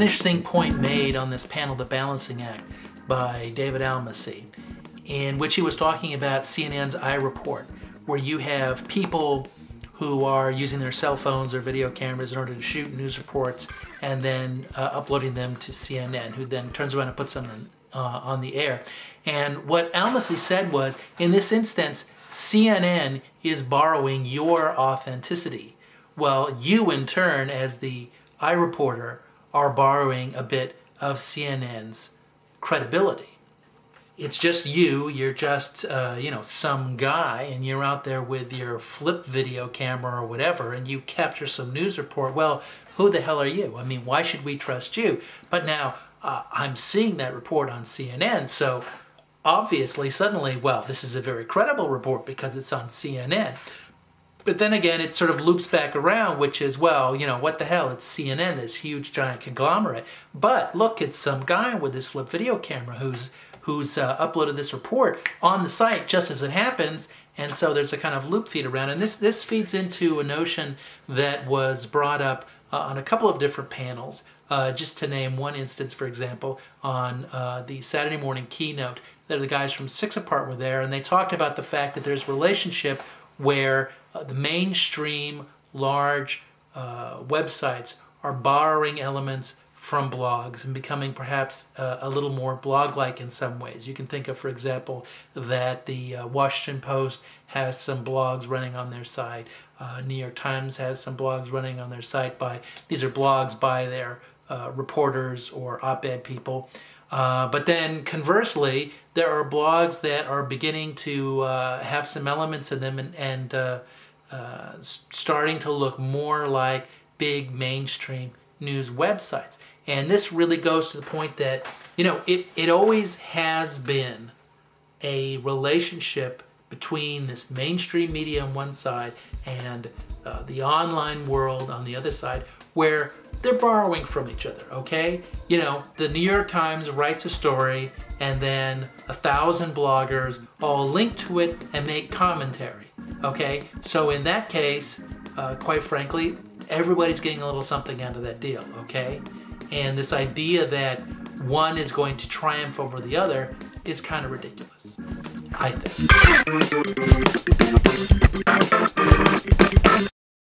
an interesting point made on this panel, The Balancing Act, by David Almasy, in which he was talking about CNN's iReport, where you have people who are using their cell phones or video cameras in order to shoot news reports and then uploading them to CNN, who then turns around and puts them on the air. And what Almasy said was, in this instance, CNN is borrowing your authenticity. Well, you in turn, as the iReporter, are borrowing a bit of CNN's credibility. It's just you're just, you know, some guy, and you're out there with your flip video camera or whatever, and you capture some news report. Well, who the hell are you? I mean, why should we trust you? But now, I'm seeing that report on CNN, so obviously, suddenly, well, this is a very credible report because it's on CNN. But then again, it sort of loops back around, which is, well, you know, what the hell? It's CNN, this huge, giant conglomerate. But look, it's some guy with this flip video camera who's uploaded this report on the site just as it happens, and so there's a kind of loop feed around. And this feeds into a notion that was brought up on a couple of different panels. Just to name one instance, for example, on the Saturday morning keynote, the guys from 6 Apart were there, and they talked about the fact that there's a relationship where the mainstream large websites are borrowing elements from blogs and becoming perhaps a little more blog-like in some ways. You can think of, for example, that the Washington Post has some blogs running on their site. New York Times has some blogs running on their site these are blogs by their reporters or op-ed people. But then conversely, there are blogs that are beginning to have some elements in them and starting to look more like big mainstream news websites. And this really goes to the point that, you know, it always has been a relationship between this mainstream media on one side and the online world on the other side, where they're borrowing from each other, okay? You know, the New York Times writes a story and then 1,000 bloggers all link to it and make commentary, okay? So in that case, quite frankly, everybody's getting a little something out of that deal, okay? And this idea that one is going to triumph over the other is kind of ridiculous, I think.